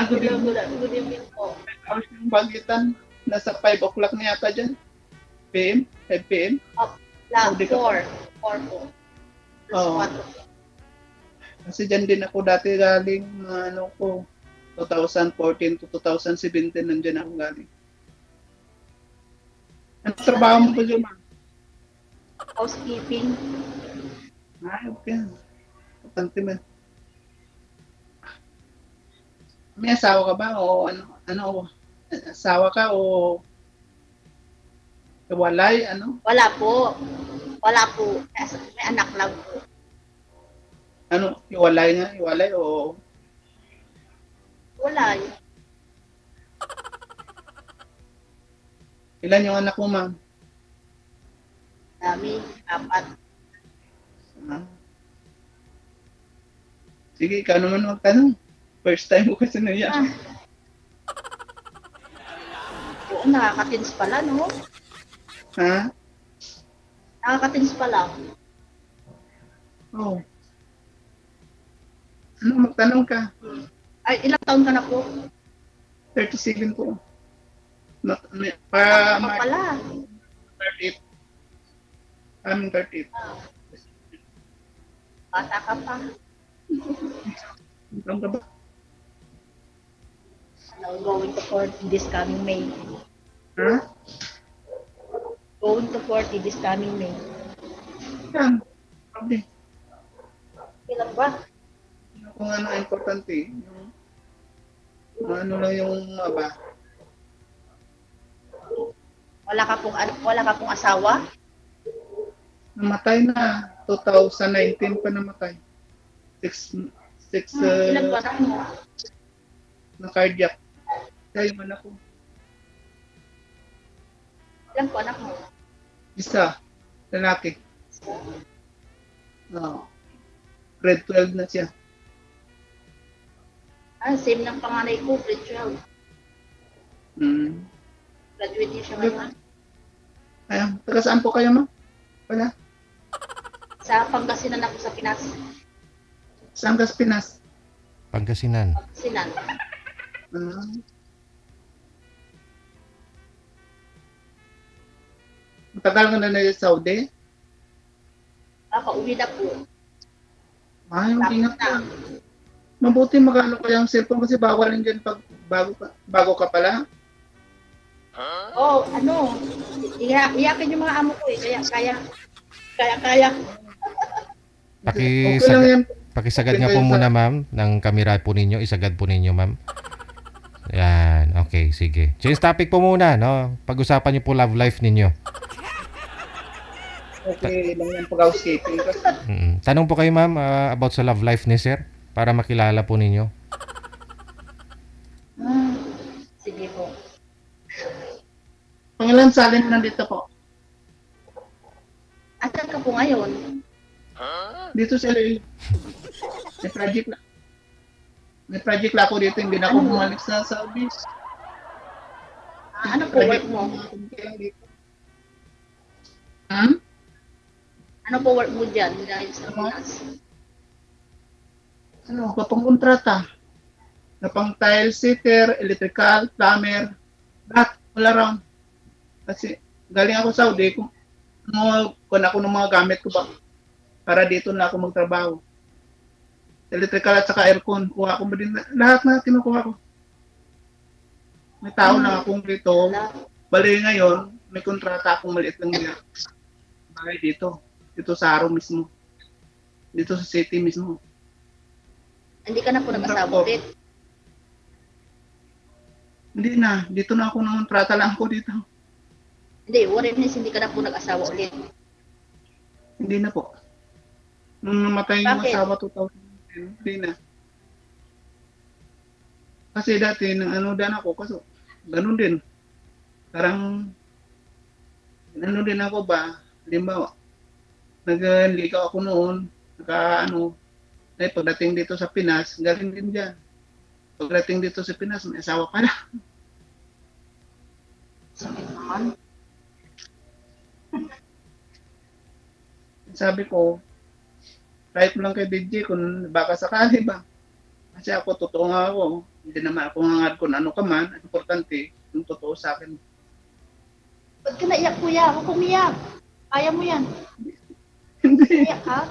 Good Hello, evening. good evening po. Hours yung bagitan. Nasa 5 o'clock na yata dyan. PM? 5 PM? Up, la, Hindi ka pa. 4 po. Oo. 4 po. Kasi dyan din ako dati galing, ano ko, 2014 to 2017, nandyan ako galing. Ano trabaho mo po dyan, ma'am? Housekeeping. Okay. Importante man. May asawa ka ba? O ano, asawa ka o walay, ano? Wala po. Wala po. May anak lang po. Ano, iwalay nga? Iwalay o Wala. ilan yung anak mo, ma'am? Dami. 4. Ah. Sige, ikaw naman magtanong. First time ko kasi na yan. Oo, nakakatins pala, no? Ha? Nakakatins pala. Oo. Ano, magtanong ka? Ay, ilang taon ka na po? 37 po. Ako pala. 38. Aming 38. Bata ka pa. Ang ka ba? Now, going to 40 this coming May. Ha? Going to 40 this coming May. Yan. Sabi. Ilan ba? Kung ano importante, yung ano lang yung aba. Wala ka pong asawa? Namatay na. 2019 pa namatay. 6 Ilan ba anak mo? na cardiac. Kaya yung anak ko. Ilan po anak mo? Isa. Lalaki. Grade 12 na siya. Same ng panganay ko, grade 12. Graduate din siya ngayon. Ayun. Taga saan po kayo, ma'am? Wala. Sa Pangasinan ako sa Pinas. Saan ka sa Pinas? Pangasinan. Pangasinan. Matagal ka na na Saudi? Pauwi na po. Ay, Tapos ingat na. ka. Mabuti magkano kaya ang cellphone kasi bawal din dyan pag bago ka pala. Oh, ano? Iyakin yung mga amo ko eh. Kaya. Okay lang yan. Pakisagad nga po muna, ma'am, ng kamera po ninyo. Isagad po ninyo, ma'am. Yan. Okay, sige. Change topic po muna, no? Pag-usapan niyo po love life ninyo. Okay lang yan pag-housekeeping. Tanong po kayo, ma'am, about sa love life ni sir para makilala po ninyo. Sige po. Pangilan salin nandito po? Asan ka po ngayon? Dito sa LA. May project na. May project na ako dito. Hindi na ako bumalik sa Saudi. Ano po work mo? Ano po work mo dyan? Dahil sa Pinas. Ano, kapang kontrata. Kapang tile sitter, electrical, plumber, lahat, all around. Kasi galing ako sa Saudi, kung ako ng mga gamit ko ba, para dito na ako magtrabaho. Electrical at saka aircon, kuha ko ba din, lahat na kinukuha ko. May tao na akong dito, bali ngayon, may kontrata akong maliit lang niya. Bahay dito sa Aro mismo. Dito sa city mismo. Hindi ka na po nag-asawa ulit? Hindi na. Dito na ako nang kontrata lang ako dito. Hindi, hindi ka na po nag-asawa ulit. Hindi na po. Nung namatay yung Bakit? asawa 2010, hindi na. Kasi dati, nang din ako, kaso, ganun din. Parang, din ako ba, halimbawa, naglikaw ako noon, pagdating dito sa Pinas, galing din dyan. Pagdating dito sa Pinas, may asawa pa na. Sakit naman. Sabi ko, kahit mo lang kay DJ kung baka sakali ba. Kasi ako, totoo nga ako. Hindi naman ako hangad kung ano ka man. Ang importante, yung totoo sa akin. Ba't ka naiyak, kuya? Huwag umiyak. Kaya mo yan. Hindi. Naiyak ka?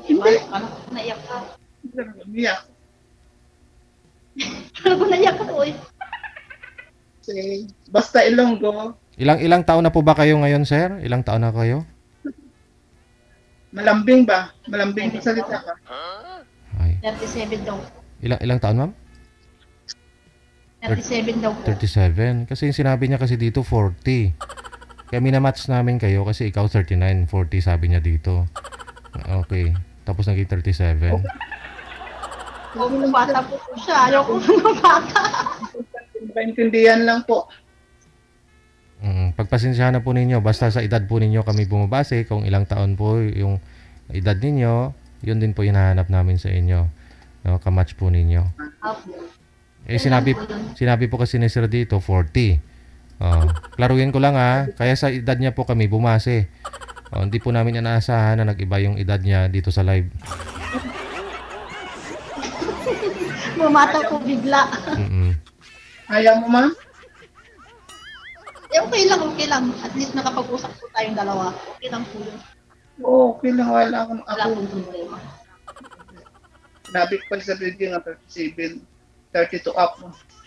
Hindi. Ano? Naiyak ka? Hindi na umiyak. Ano kung naiyak ka, uy? Kasi, basta Ilonggo, Ilang taon na po ba kayo ngayon, sir? Ilang taon na kayo? malambing ba? Malambing yung salita ka. Ay. 37 daw. Ilang taon, ma'am? 37 daw po. 37. Kasi yung sinabi niya kasi dito 40. Kaya minamatch namin kayo kasi ikaw 39, 40 sabi niya dito. Okay. Tapos naging 37. Huwag mo bata po siya. Ayaw ko ng bata. Paintindihan lang po. Pagpasensyahan na po ninyo. Basta sa edad po ninyo kami bumabase. Kung ilang taon po yung edad ninyo, yun din po hinahanap namin sa inyo. No, kamatch po ninyo. Eh, sinabi po kasi ni Sir dito, 40. Klaruhin ko lang kaya sa edad niya po kami bumase. Hindi po namin inaasahan na nag-iba yung edad niya dito sa live. Bumata po bigla. Ayaw mo, ma'am? Eh, okay lang. At least nakapag-usap po tayong dalawa. Okay lang po yun. Oo, okay lang. Wala akong Wala ako. pong problema. Nabi ko sa video nga 37, 32 up.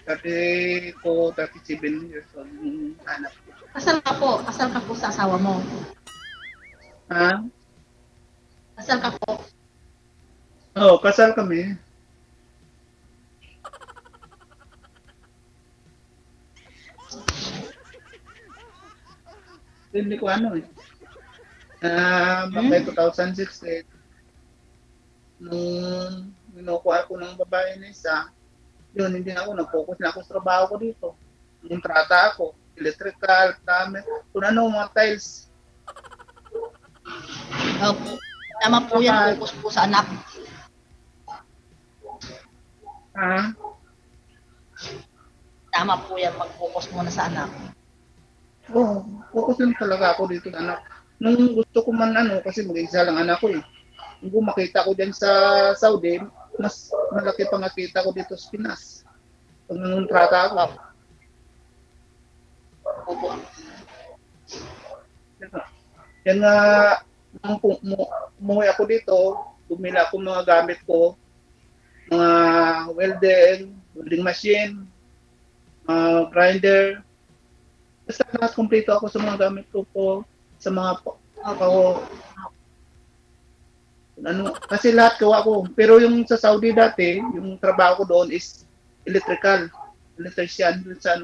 30 to 37 years old. Anak ko. Kasal ka po. Kasal ka po sa asawa mo. Ha? Kasal ka po. Oo, kasal kami. Hindi ko ano eh. May 2016, nung minukuha ko ng babae na isa, yun, hindi na ako, nag-focus na ako sa trabaho ko dito. Yung trata ako, electrical, plumber, kung ano, mga tiles. Opo. Tama po yan. Focus po sa anak. Ha? Tama po yan. Mag-focus muna sa anak. Oo, focus lang talaga ako dito sa anak. Nung gusto ko man kasi mag-isa lang anak ko eh. Nung makita ko dyan sa Saudi, mas malaki pa nga kita ko dito sa Pinas. Pag nanguntrata ako. Opo. Yan nga, nung umuwi ako dito, bumila ako mga gamit ko, mga welding machine, grinder. Basta lahat kompleto ako sa mga gamit ko po, sa mga kasi lahat gawa ko. Pero yung sa Saudi dati, yung trabaho ko doon is electrician sa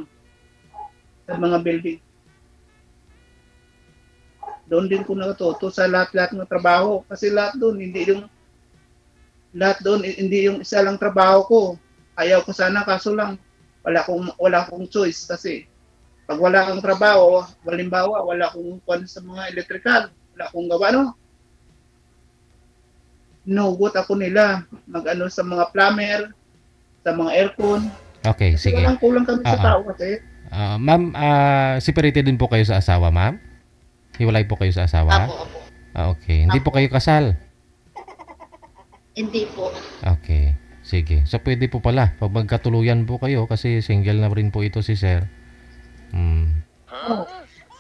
sa mga building. Doon din ko natuto sa lahat-lahat ng trabaho kasi lahat doon hindi yung isa lang trabaho ko. Ayaw ko sana kaso lang wala akong choice kasi pag wala kang trabaho, halimbawa, wala akong kuwan sa mga electrical, wala akong gawa, Nugot ako nila, sa mga plumber, sa mga aircon. Okay, sige. Kulang kami sa tao kasi. Ma'am, separated din po kayo sa asawa, ma'am? Hiwalay po kayo sa asawa? Opo. Okay. Hindi po kayo kasal? Hindi po. Okay. Sige. So, pwede po pala. Pag magkatuluyan po kayo, kasi single na rin po ito si Sir.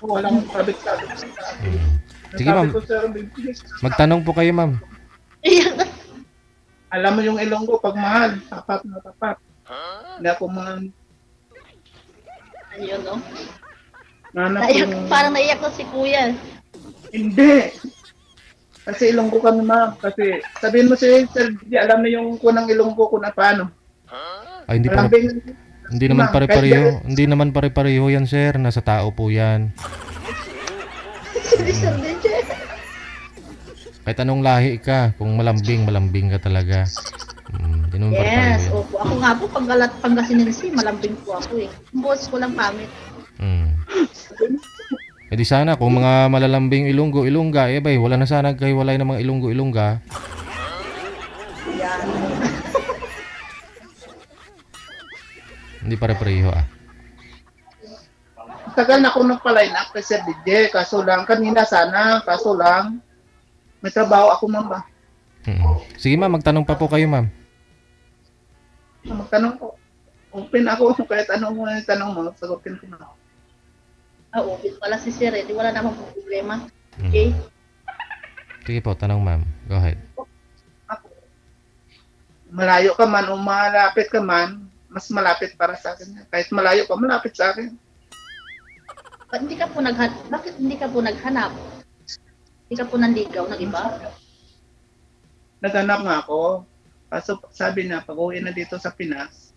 Walang sabit-sabit. Sige, ma'am. Magtanong po kayo, ma'am. Alam mo yung Ilonggo, pag mahal, tapat na tapat. Hindi ako Ayun, no? Naiyak, parang naiyak ko si kuya. Hindi. Kasi Ilonggo kami, ma'am. Kasi sabihin mo si Sir, alam na yung kunang Ilonggo kung na paano. Ay, hindi naman pare-pareho. Hindi naman pare-pareho yan, sir. Nasa tao po yan. Kahit anong lahi ka, kung malambing ka talaga. Hindi naman pare-pareho yan. Opo. Ako nga po, Pangasinense, malambing po ako eh. Ang boses ko lang pamit. Eh di sana, kung mga malalambing Ilongga, wala na sana kahiwalay ng mga Ilongga. Yan. Hindi pare-pareho Tagal na ako nagpa-line up kay Sir DJ. Kaso lang, may trabaho ako, ma'am ba? Sige, ma'am, magtanong pa po kayo, ma'am. magtanong ko. Open ako kahit anong tanong mo, sagutin ko na. Open pala si Sir, di wala namang problema. Mhm. Okay? Sige po, tanong ma'am. Go ahead. Ako, malayo ka man o malapit ka man, mas malapit para sa akin. Kahit malayo ka, malapit sa akin. Bakit hindi ka po naghanap? Hindi ka po nanligaw ng iba? Naghanap nga ako. Kaso sabi na, pag uwi na dito sa Pinas,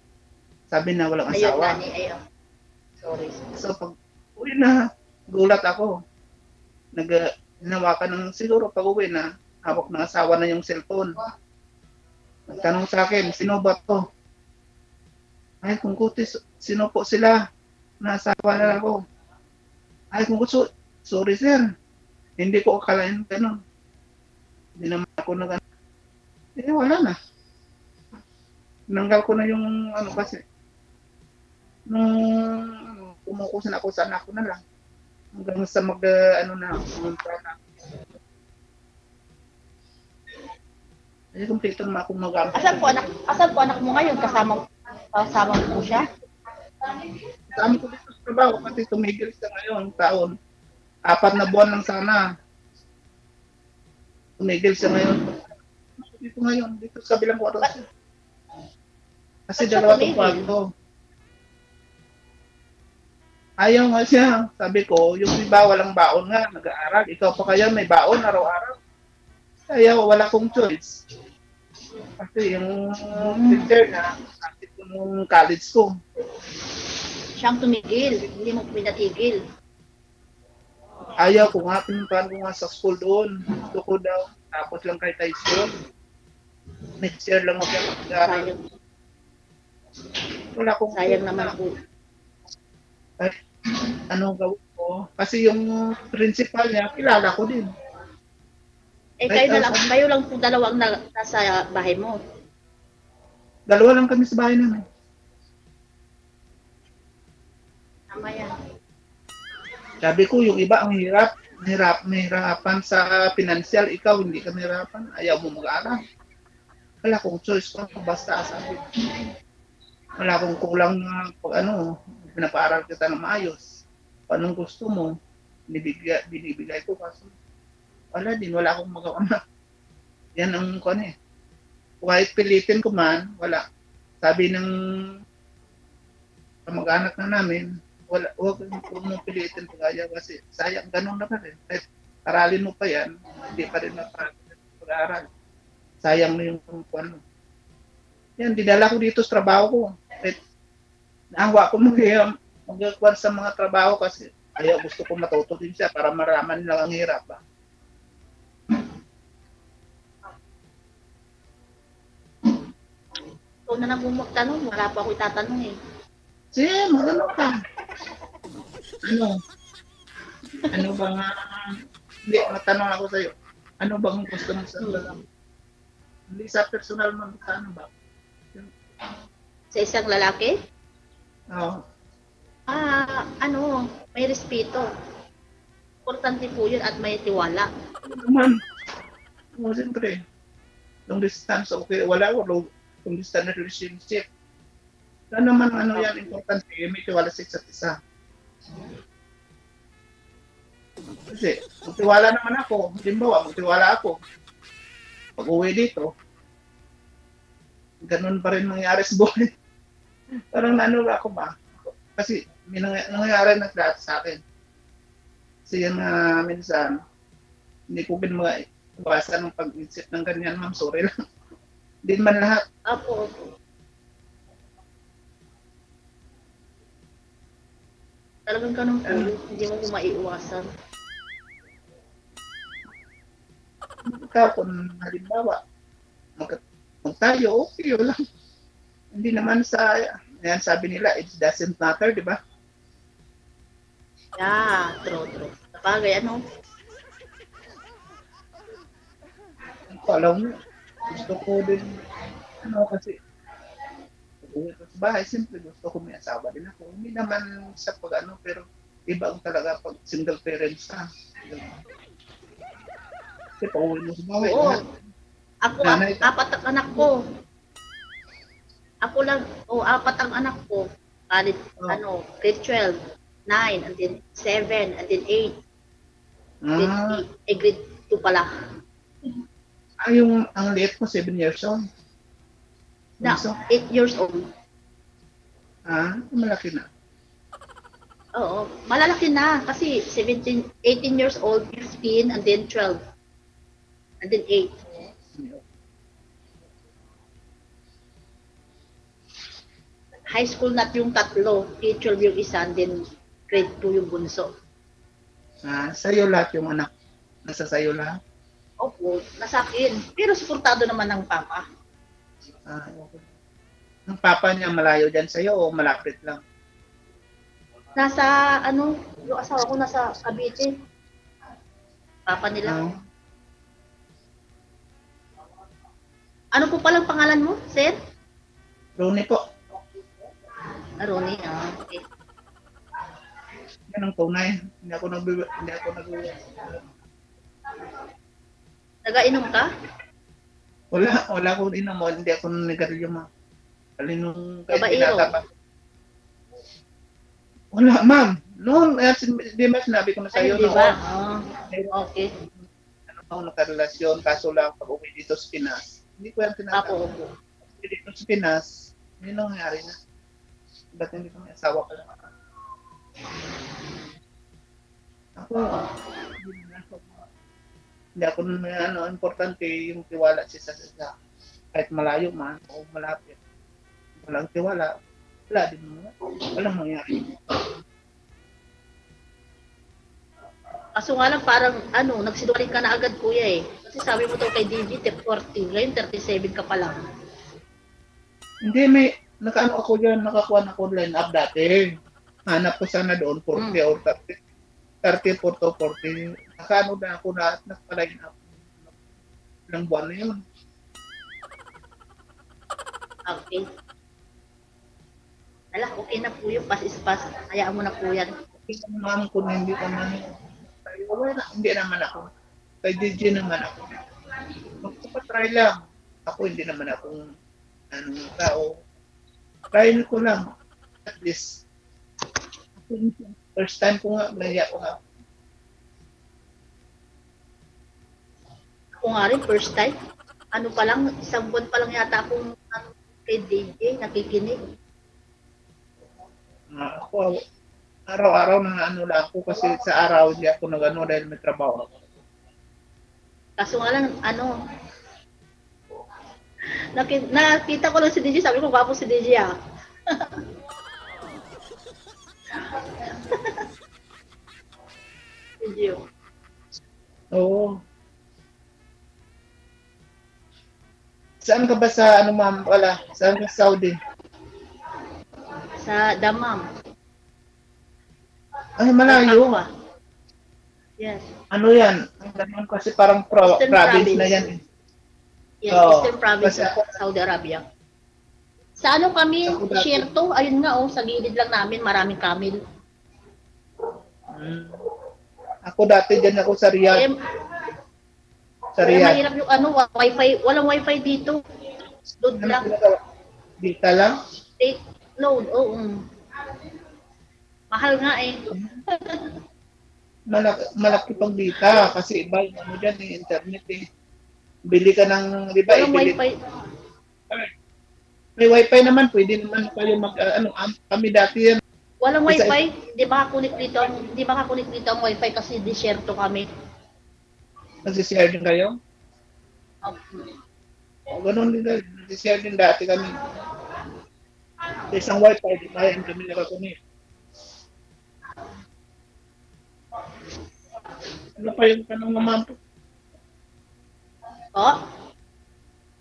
sabi na walang Ayun, asawa. Dani, ayun. Sorry. So pag uwi na, gulat ako. Hinawakan ng siguro pag uwi na, hawak ng asawa na yung cellphone. Nagtanong sa akin, sino ba to? Ay, kung kutis, sino po sila? Nasawa na ako. Ay, kung gusto, sorry sir. Hindi ko akalain ganun. Hindi naman ako wala na. Nanggal ko na yung kasi. Nung kumukusan ako sa anak ko na lang. Hanggang sa pumunta na. Ay, kumpleto naman akong mag-ampun. Asan po anak mo ngayon? Kasama mo po siya? Kasama ko dito sa trabaho kasi tumigil sa ngayon taon. 4 na buwan lang sana. Tumigil siya ngayon. Dito ngayon, dito sa kabilang kwarto. Kasi Ba't siya dalawa itong tumigil? kwarto. Ayaw nga siya. Sabi ko, yung iba walang baon nga, nag-aaral. Ikaw pa kaya may baon araw-araw. Kaya wala kong choice. Kasi yung teacher na, sakit ko nung college ko. Siyang tumigil, hindi mo pinatigil. Ayaw ko nga, pinuntahan ko nga sa school doon. Gusto ko daw. Tapos lang kay high school. Next year lang ako mag-aaral. Sayang, Wala akong sayang naman po. Ay, anong gawin ko? Kasi yung principal niya, kilala ko din. Kayo lang po dalawang nasa bahay mo. Dalawa lang kami sa bahay namin. Tama yan. Sabi ko, yung iba ang mahirapan sa financial. Ikaw, hindi ka mahirapan. Ayaw mo mag-aaral. Wala akong choice ko. Basta, sabi. Wala akong kulang na pinapaaral kita na maayos. Anong gusto mo? Binibigay ko. Kaso, wala din. Wala akong magawa na. Yan ang kahit pilitin ko man, wala. Sabi ng kamag-anak na namin, huwag mong pilitin pag-aya kasi sayang, ganun na pa rin. Kahit aralin mo pa yan, hindi pa rin pag-aaral. Sayang na yung Yan, dinala ko dito sa trabaho ko. Kahit naawa ko mag-kuwan sa mga trabaho kasi gusto ko matuto din siya para maraman lang ang hirap. Ikaw na lang po magtanong, wala pa ako itatanong eh. Sige, magano ka. Ano ba nga, hindi, matanong ako sa'yo. Ano bang gusto mo sa lalaki? Hindi sa personal man, sa ano ba? Sa isang lalaki? Oo. May respeto. Importante po yun at may tiwala. Naman. Siyempre. Long distance, okay. Wala long distance relationship. Wala naman yan, importante. May tiwala sa isa't isa. Kasi, magtiwala naman ako. Halimbawa, magtiwala ako. Pag uwi dito, ganun pa rin nangyari sa buhay. Parang ako ba? Kasi may nangyari na lahat sa akin. Kasi yan nga minsan, hindi ko iwasan ng pag-isip ng ganyan, ma'am. Sorry lang. Hindi man lahat. Apo. Talagang ganun po, hindi mo po maiiwasan. Ikaw, kung halimbawa, tayo, okay, lang. Hindi naman yan sabi nila, it doesn't matter, di ba? Yeah, true. Sabagay, Alam mo, gusto ko din, kasi, uwi ko sa bahay, siyempre gusto ko may asawa din ako. Hindi naman sa pero iba ang talaga pag single parents ka. Kasi pag uwi mo sa bahay, Oo. Ako, Nanay. 4 ang anak ko. Ako lang, apat ang anak ko. College, Oh. grade 12, 9, and then 7, and then 8. Grade, Ah, grade 2 pala. yung ang liit mo, 7 years old. Na, So, 8 years old. malaki na. Oo, malalaki na kasi 17, 18 years old, 15, and then 12, and then 8. High school na yung tatlo, grade 12 yung isa, and then grade 2 yung bunso. Sa'yo lahat yung anak. Nasa sa'yo lahat. Opo, nasa akin. Pero suportado naman ng papa. Okay. Ang papa niya malayo dyan sa'yo o malapit lang? Nasa, yung asawa ko nasa Cavite. Papa nila. Ah, Ano po palang pangalan mo, sir? Ronnie po. Ronnie, okay. Yan ang tunay. Hindi ako nag Nagainom ka? Wala akong inom. Hindi ako nanigarilyo mo. Nung Babaero. pa. Wala, ma'am. Noon, di ba sinabi ko na Ay, sa'yo, di ba? Okay. Ano ako nakarelasyon, kaso lang pag uwi dito sa Pinas. Hindi ko yan tinatawag. Opo. Dito sa Pinas, yun ang nangyari na. Ba't hindi ko may asawa ka lang? Ako, hindi ako importante yung tiwala siya sa kahit malayo man o malapit. Walang tiwala, wala din mo. Walang mangyari. Kaso nga lang parang, nagsinungaling ka na agad, kuya eh. Kasi sabi mo to kay DJ, 40, ngayon 37 ka pa lang. Hindi, may ako dyan, nakakuha na ko line up dati. Hanap ko sana doon 40 or 30. 30 to 40. Nakaano na ako na nakaline up. Ilang buwan na yun. Okay. Okay na po yung pass is pass. Hayaan mo na po yan. Ma'am ko na hindi naman. Hindi naman ako. Kay DJ naman ako. Magpapatry lang. Ako hindi naman akong tao. Try ko lang. At least. First time ko nga, nahiya ko nga. Ako nga rin, first time. Isang buwan pa lang yata akong kay DJ, nakikinig. Ako, araw-araw na lang ako kasi sa araw hindi ako dahil may trabaho ako. Kaso nga lang, nakita ko lang si DJ, sabi ko, gwapo si DJ ah. DJ. Oo. Saan ka ba sa ma'am pala? Saan ka sa Saudi? Sa Damam. Ay, malayo. Papua. Yes. Ano yan? Ang ganun kasi parang Eastern province na province. yan. Yes, Oo. Eastern Province Kasi of Saudi Arabia. Sa kami, Ako dati. share to, ayun nga sa gilid lang namin, maraming camel. Ako dati dyan ako sa Riyadh. Sa Kaya Riyadh. mahirap yung wifi, walang wifi dito. Load lang. Dita lang? Take load, oo. Mahal nga eh. Malaki pang dita kasi iba yung dyan, yung internet eh. Bili ka ng, di ba? Walang wifi. May wifi naman, pwede naman kayo kami dati yan. Walang Isa- wifi. Di ba connect dito ang wifi kasi disyerto kami. Nagsishare din kayo? O, ganun din dahil. Nagsishare din dati kami. Sa isang wifi, di ba? Yung kami nakakunik. Ano pa yung tanong mo, ma'am? Oh,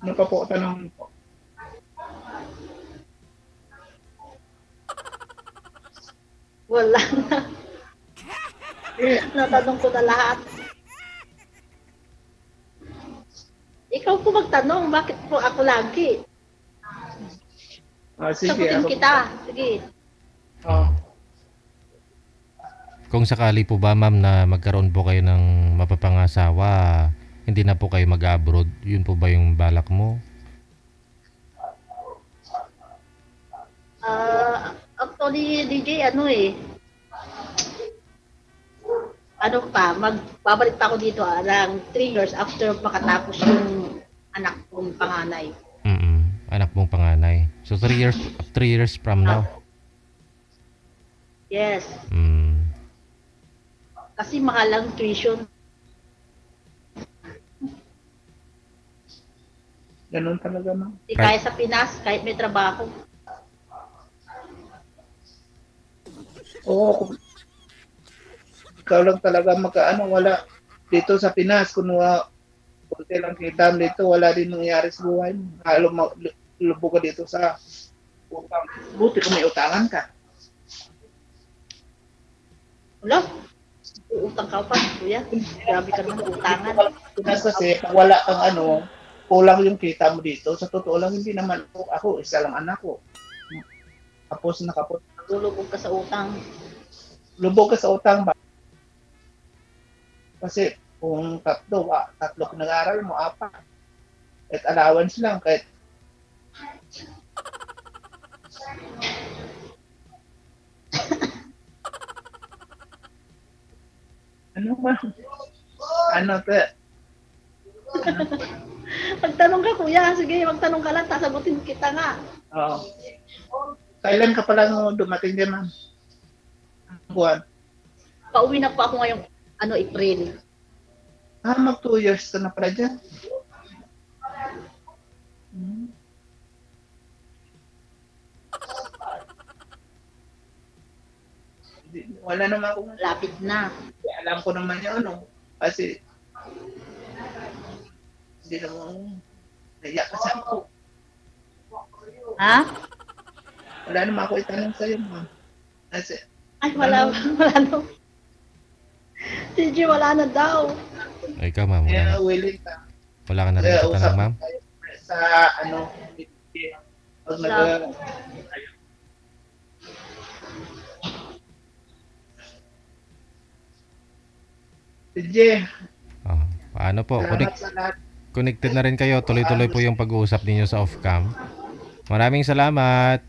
Ano pa po tanong po? wala na. Eh, Natanong ko na lahat. Ikaw po magtanong, bakit po ako lagi? sige. Sagutin Ako, kita. Sige. Kung sakali po ba ma'am na magkaroon po kayo ng mapapangasawa, hindi na po kayo mag-abroad, yun po ba yung balak mo? gusto ni DJ, magbabalik pa ako dito ng 3 years after makatapos yung anak kong panganay. Anak mong panganay. So 3 years from now. Yes. Kasi mahal ang tuition. Ganun talaga, ma'am. Di kaya sa Pinas, kahit may trabaho. Oo, kung ikaw lang talaga wala. Dito sa Pinas, kung kunti lang kita dito, wala din nangyayari sa buhay mo. Lubog ka dito sa utang. Buti kung may utangan ka. Wala. Uutang ka pa, kuya. Grabe ka naman, utangan. Pinas kasi, pag wala kang kulang yung kita mo dito. Sa totoo lang, hindi naman ako, isa lang anak ko. Kapos na kapos. Lulubog ka sa utang. Lubog ka sa utang ba? Kasi kung tatlo nag-aaral mo, 4. At allowance lang, kahit ano ba? Magtanong ka, kuya. Sige, magtanong ka lang. Sasagutin kita nga. Oo. Kailan ka pala dumating din, ma'am? Buwan? Pauwi na po ako ngayong April. Mag 2 years ka na pala dyan. Wala naman akong Lapit na. alam ko naman yun, kasi hindi naman naiyak kasi ako. Ha? Wala naman ako itanong sa'yo, ma'am. Kasi, Ay, wala na. DJ, wala na daw. Ay, ikaw, ma'am. willing ka. Wala ka na rin itatanong, ma'am? Sa pag DJ, paano po? salamat sa lahat. Connected na rin kayo. Tuloy-tuloy po yung pag-uusap ninyo sa off-cam. Maraming salamat.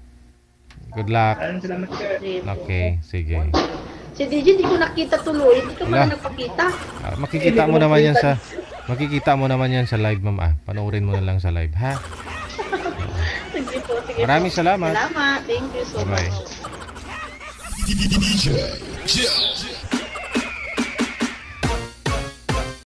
Good luck. Maraming salamat, sir. Okay, sige. Si DJ, hindi ko nakita tuloy. Hindi ka pala Wala. nagpakita. Makikita mo naman yan sa live, ma'am. Panoorin mo na lang sa live, ha? Sige po, sige Maraming po. salamat. Salamat. Thank you so Bye-bye. much. DJ Joe.